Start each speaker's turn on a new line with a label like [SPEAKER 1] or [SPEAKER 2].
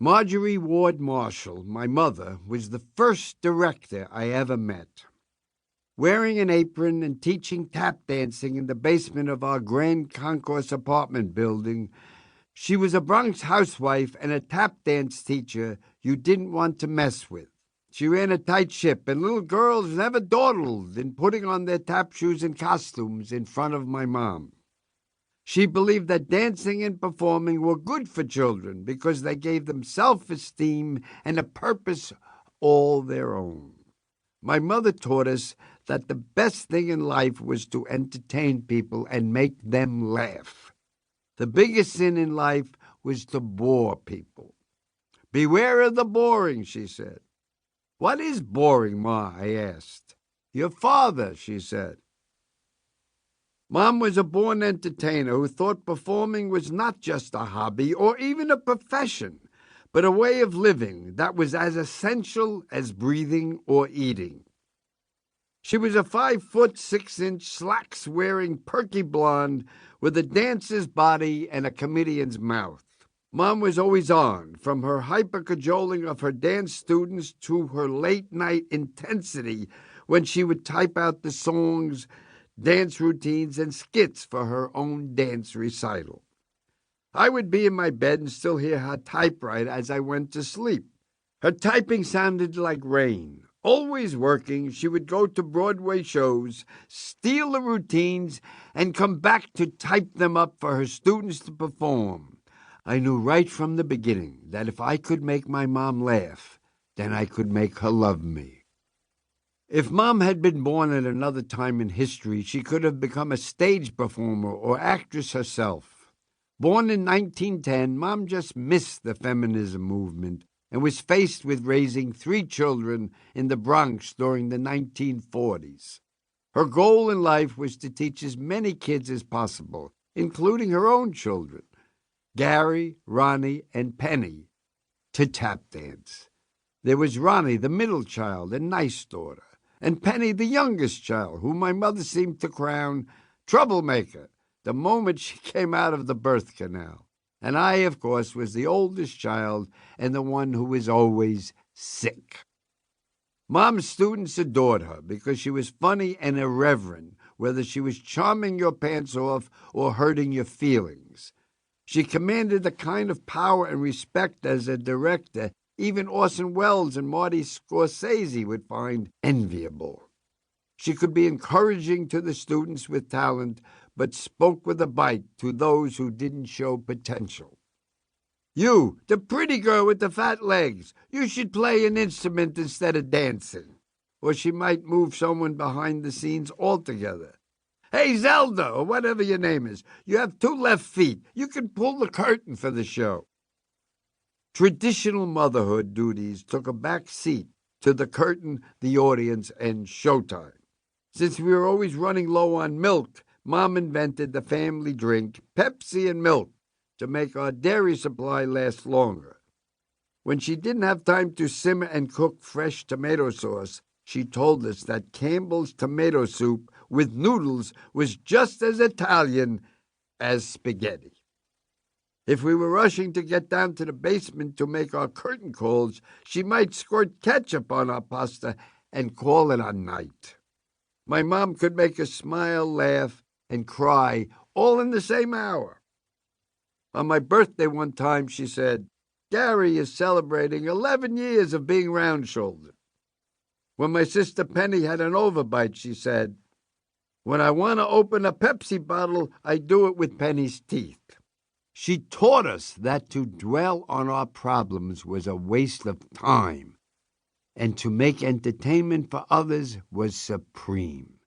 [SPEAKER 1] Marjorie Ward Marshall, my mother, was the first director I ever met. Wearing an apron and teaching tap dancing in the basement of our Grand Concourse apartment building, she was a Bronx housewife and a tap dance teacher you didn't want to mess with. She ran a tight ship, and little girls never dawdled in putting on their tap shoes and costumes in front of my mom. She believed that dancing and performing were good for children because they gave them self-esteem and a purpose all their own. My mother taught us that the best thing in life was to entertain people and make them laugh. The biggest sin in life was to bore people. Beware of the boring, she said. What is boring, Ma? I asked. Your father, she said. Mom was a born entertainer who thought performing was not just a hobby or even a profession, but a way of living that was as essential as breathing or eating. She was a 5'6" slacks-wearing perky blonde with a dancer's body and a comedian's mouth. Mom was always on, from her hyper-cajoling of her dance students to her late-night intensity when she would type out the songs, dance routines, and skits for her own dance recital. I would be in my bed and still hear her typewrite as I went to sleep. Her typing sounded like rain. Always working, she would go to Broadway shows, steal the routines, and come back to type them up for her students to perform. I knew right from the beginning that if I could make my mom laugh, then I could make her love me. If Mom had been born at another time in history, she could have become a stage performer or actress herself. Born in 1910, Mom just missed the feminism movement and was faced with raising 3 children in the Bronx during the 1940s. Her goal in life was to teach as many kids as possible, including her own children, Gary, Ronnie, and Penny, to tap dance. There was Ronnie, the middle child and nice daughter, and Penny, the youngest child, whom my mother seemed to crown troublemaker the moment she came out of the birth canal. And I, of course, was the oldest child and the one who was always sick. Mom's students adored her because she was funny and irreverent, whether she was charming your pants off or hurting your feelings. She commanded the kind of power and respect as a director even Orson Welles and Marty Scorsese would find enviable. She could be encouraging to the students with talent, but spoke with a bite to those who didn't show potential. You, the pretty girl with the fat legs, you should play an instrument instead of dancing. Or she might move someone behind the scenes altogether. Hey, Zelda, or whatever your name is, you have 2 left feet. You can pull the curtain for the show. Traditional motherhood duties took a back seat to the curtain, the audience, and showtime. Since we were always running low on milk, Mom invented the family drink, Pepsi and milk, to make our dairy supply last longer. When she didn't have time to simmer and cook fresh tomato sauce, she told us that Campbell's tomato soup with noodles was just as Italian as spaghetti. If we were rushing to get down to the basement to make our curtain calls, she might squirt ketchup on our pasta and call it a night. My mom could make us smile, laugh, and cry all in the same hour. On my birthday one time, she said, Gary is celebrating 11 years of being round-shouldered. When my sister Penny had an overbite, she said, when I want to open a Pepsi bottle, I do it with Penny's teeth. She taught us that to dwell on our problems was a waste of time, and to make entertainment for others was supreme.